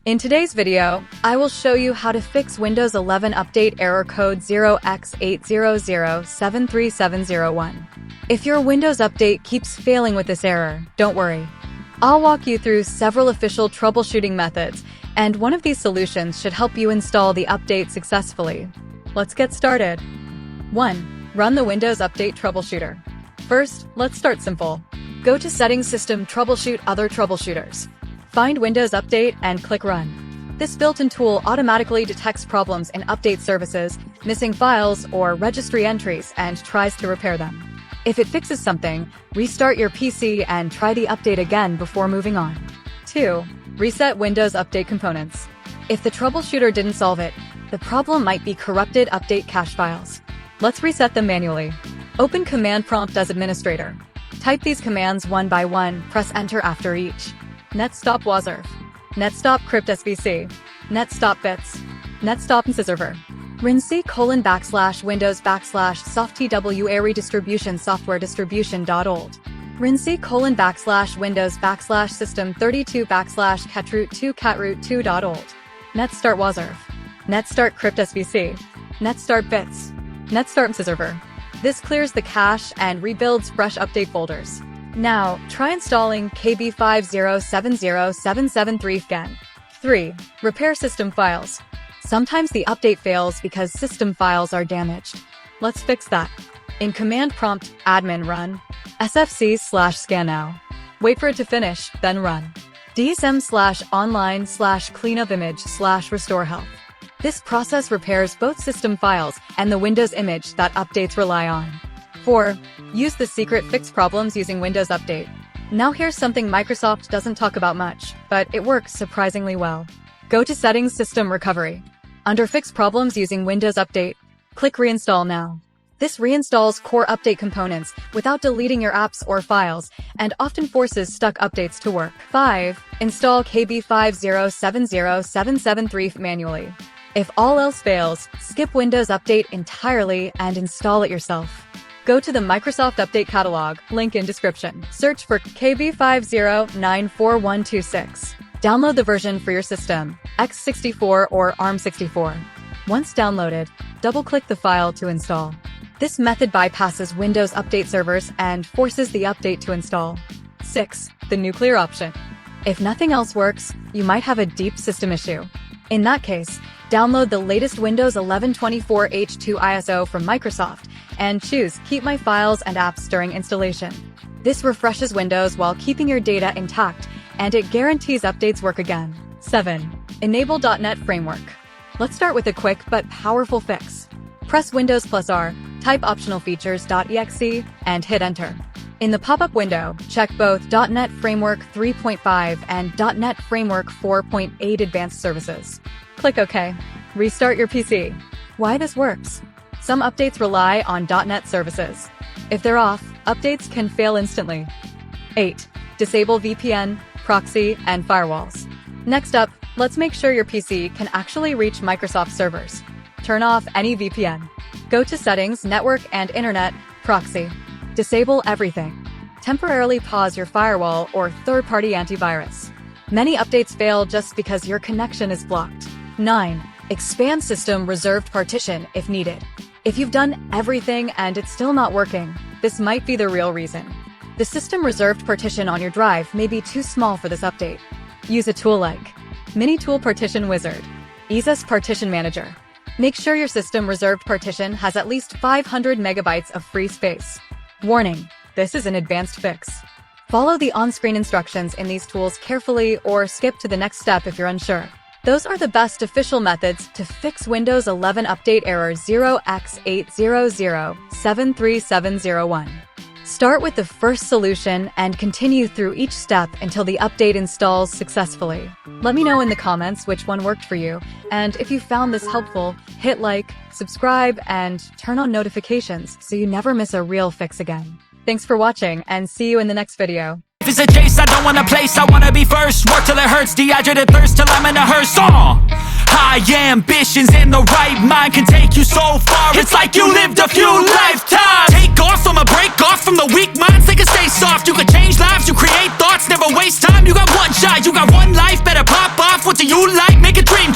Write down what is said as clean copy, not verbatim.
In today's video, I will show you how to fix Windows 11 update error code 0x80073701. If your Windows update keeps failing with this error, don't worry. I'll walk you through several official troubleshooting methods, and one of these solutions should help you install the update successfully. Let's get started. 1. Run the Windows Update Troubleshooter. First, let's start simple. Go to Settings, System, Troubleshoot, Other Troubleshooters. Find Windows Update and click Run. This built-in tool automatically detects problems in update services, missing files, or registry entries and tries to repair them. If it fixes something, restart your PC and try the update again before moving on. 2. Reset Windows Update components. If the troubleshooter didn't solve it, the problem might be corrupted update cache files. Let's reset them manually. Open Command Prompt as administrator. Type these commands one by one, press Enter after each. netstop wuauserv, netstop crypt svc, netstop bits, netstop wuauserv, rinc:/windows /soft/twa redistribution software distribution.old, rinc:/windows /system 32 /catroot2 catroot2.old, netstart wuauserv, netstart crypt svc, netstart bits, netstart wuauserv. This clears the cache and rebuilds fresh update folders. Now, try installing KB5070773 again. 3. Repair system files. Sometimes the update fails because system files are damaged. Let's fix that. In Command Prompt, admin run SFC/scan now. Wait for it to finish, then run DISM/online/cleanup image/restore health. This process repairs both system files and the Windows image that updates rely on. 4. Use the secret fix problems using Windows Update. Now here's something Microsoft doesn't talk about much, but it works surprisingly well. Go to Settings, System, Recovery. Under Fix Problems using Windows Update, click Reinstall now. This reinstalls core update components without deleting your apps or files, and often forces stuck updates to work. 5. Install KB5070773 manually. If all else fails, skip Windows Update entirely and install it yourself. Go to the Microsoft Update Catalog, link in description. Search for KB5094126. Download the version for your system, x64 or ARM64. Once downloaded, double-click the file to install. This method bypasses Windows Update servers and forces the update to install. 6. The nuclear option. If nothing else works, you might have a deep system issue. In that case, download the latest Windows 11 24H2 ISO from Microsoft and choose Keep My Files and Apps during installation. This refreshes Windows while keeping your data intact, and it guarantees updates work again. 7. Enable .NET Framework. Let's start with a quick but powerful fix. Press Windows +R, type optional features.exe, and hit Enter. In the pop-up window, check both .NET Framework 3.5 and .NET Framework 4.8 Advanced Services. Click OK. Restart your PC. Why this works? Some updates rely on .NET services. If they're off, updates can fail instantly. 8. Disable VPN, proxy, and firewalls. Next up, let's make sure your PC can actually reach Microsoft servers. Turn off any VPN. Go to Settings, Network and Internet, Proxy. Disable everything. Temporarily pause your firewall or third-party antivirus. Many updates fail just because your connection is blocked. 9. Expand System Reserved Partition if needed. If you've done everything and it's still not working, this might be the real reason. The System Reserved Partition on your drive may be too small for this update. Use a tool like Mini Tool Partition Wizard, EaseUS Partition Manager. Make sure your System Reserved Partition has at least 500 megabytes of free space. Warning: this is an advanced fix. Follow the on-screen instructions in these tools carefully or skip to the next step if you're unsure. Those are the best official methods to fix Windows 11 update error 0x80073701. Start with the first solution and continue through each step until the update installs successfully. Let me know in the comments which one worked for you, and if you found this helpful, hit like, subscribe, and turn on notifications so you never miss a real fix again. Thanks for watching, and see you in the next video. If it's a chase, I don't want a place, I wanna be first. Work till it hurts, dehydrated thirst till I'm in a hearse. High ambitions in the right mind can take you so far. It's like you lived a few lifetimes. Take off from a break off from the weak minds. They can stay soft, you can change lives, you create thoughts, never waste time. You got one shot, you got one life, better pop off. What's you like, make a dream jump.